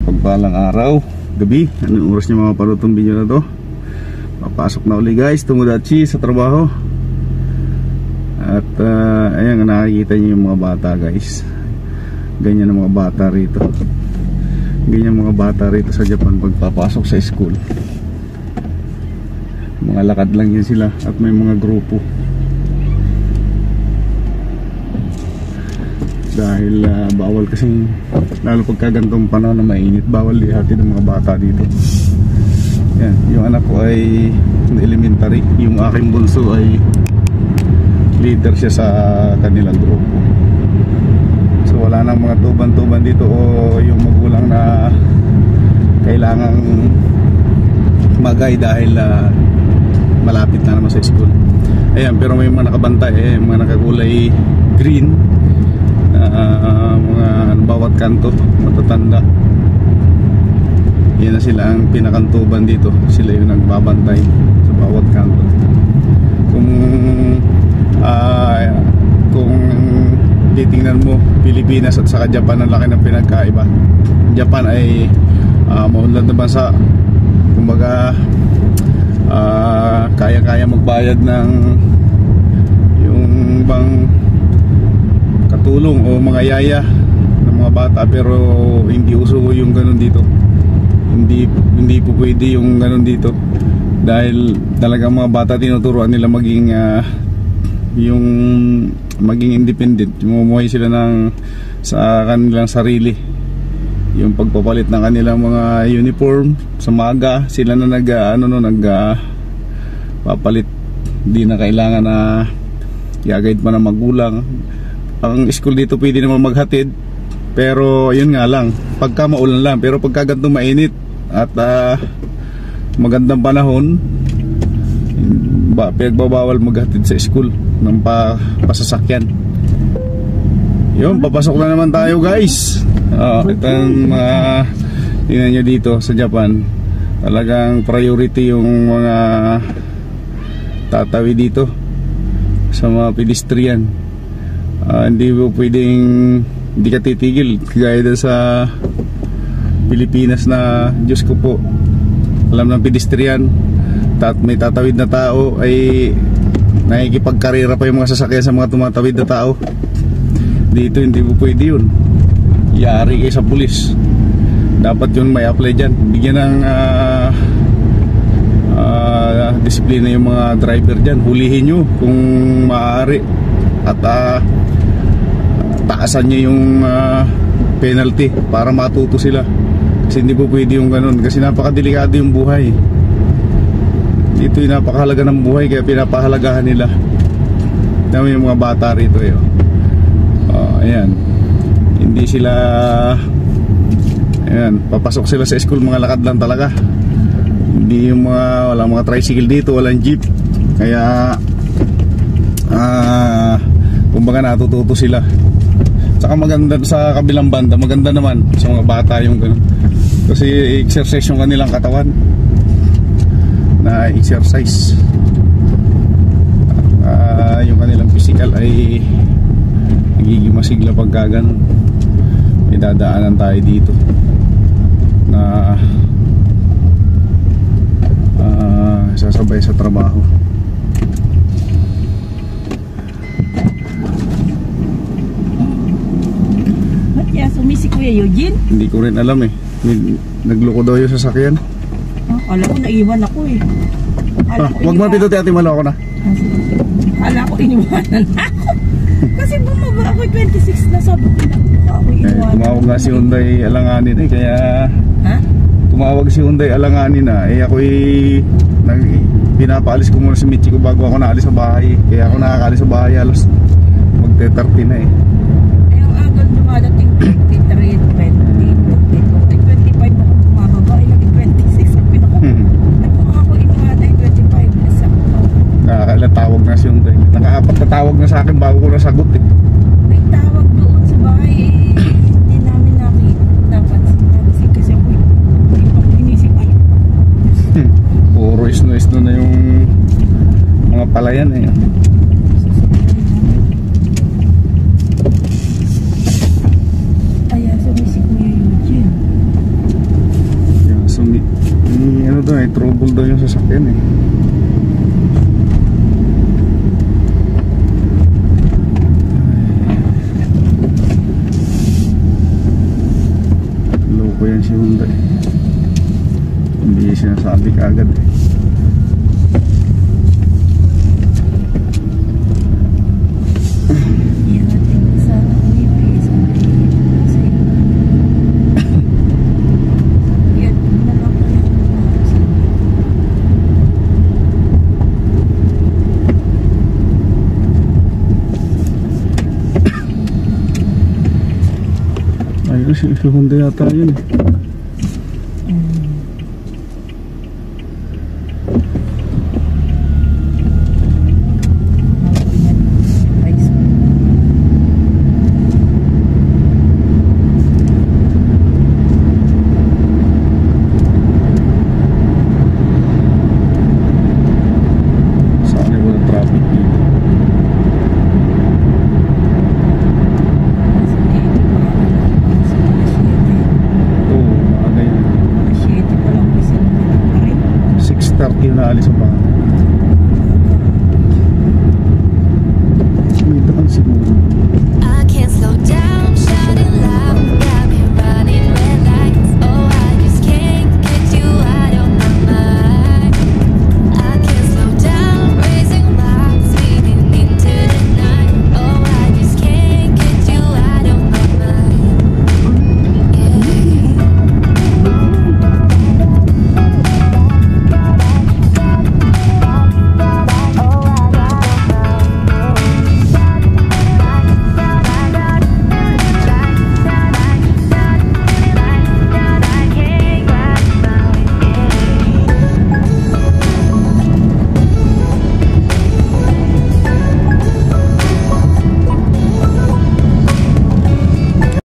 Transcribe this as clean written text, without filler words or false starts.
Mapagpalang araw, gabi. Anong oras niyo mapapanood itong video na to? Papasok na uli guys, Tomodachi sa trabaho. At ayan, nakikita niyo yung mga bata guys. Ganyan ang mga bata rito. Ganyan mga bata rito sa Japan pagpapasok sa school. Mga lakad lang yan sila at may mga grupo. Dahil bawal kasing, lalo pagkagantong panahon na mainit, bawal ihatid ng mga bata dito. Yan, yung anak ko ay elementary, yung aking bunso ay leader siya sa kanilang grupo. So wala nang mga tuban-tuban dito o yung magulang na kailangang magay dahil malapit na naman sa school. Ayan, pero may mga nakabantay, mga nakakulay green, mga bawat kanto matatanda. Yan na sila ang pinakantuban dito. Sila yung nagbabantay sa bawat kanto. Kung titingnan mo Pilipinas at saka Japan, ang laki ng pinagkaiba. Japan ay maunlad na bansa, kumbaga kaya-kaya magbayad ng yung bang katulong o mga yaya ng mga bata, pero hindi uso yung ganun dito. Hindi po pwede yung ganun dito dahil talagang mga bata tinuturuan nila maging maging independent, mumuhay sila sa kanilang sarili. Yung pagpapalit ng kanilang mga uniform sa maga, sila na papalit. Di na kailangan na i-guide pa ng magulang. Ang school dito pwede naman maghatid, pero yun nga lang, pagka maulan lang. Pero pagka ganito mainit at magandang panahon, pinagbabawal maghatid sa school ng pasasakyan. Yun, papasok na naman tayo guys. Itong tingnan nyo dito sa Japan, talagang priority yung mga tatawi dito sa mga pedestrian. Hindi mo pwedeng, hindi ka titigil kagaya doon sa Pilipinas na, Diyos ko po, alam ng pedestrian, may tatawid na tao ay nakikipagkarera pa yung mga sasakyan sa mga tumatawid na tao. Dito hindi mo pwede yun, yari kayo sa pulis. Dapat yun may apply dyan, bigyan ng disiplina yung mga driver dyan, hulihin nyo kung maaari at taasan nyo yung penalty para matuto sila. Kasi hindi po pwede yung ganun, kasi napakadelikado yung buhay dito. Yung napakahalaga ng buhay, kaya pinapahalagahan nila. Dami yung mga bata rito ayan, hindi sila, ayan, papasok sila sa school, mga lakad lang talaga. Hindi yung walang mga tricycle dito, walang jeep, kaya kumbaga natututo sila. Saka maganda sa kabilang banda, maganda naman sa mga bata yung ganun, kasi exercise yung kanilang katawan, na exercise. Yung kanilang physical ay nagiging masigla pagka ganun. May dadaanan tayo dito na sasabay sa trabaho. Sumisi Kuya Eugene? Hindi ko rin alam nagloko daw yung sasakyan. Alam ko naiwan ako Huwag mo pito ate, malo ako na. Akala ko iniwanan ako. Kasi bumaba ako 26 na, sabi ko na ako iniwanan. Tumawag nga si Hyundai alanganin kaya tumawag si Hyundai alanganin ako'y pinapaalis ko muna si Michi ko bago ako naalis sa bahay. Kaya ako nakakaalis sa bahay halos magte-30 na ang agad dumadating 23, 20, 25 ako bumababa, naging 26 ako ako iniwanan 25 na sakto. Nakakailan tawag na si Hyundai, nakaapat na tawag na sa akin bago ko nasagot May tawag doon sa bahay hindi namin napansin kasi ako inisip puro isno na yung mga palayan doon ay trouble daw yung sasakyan eh. Loko yan si Hyundai. Hindi sinasabi ka agad eh. Ayun si Hyundai yata yun eh. Sana wala traffic dito. Oo, maaga yan. 6:30 na alis ang bahay.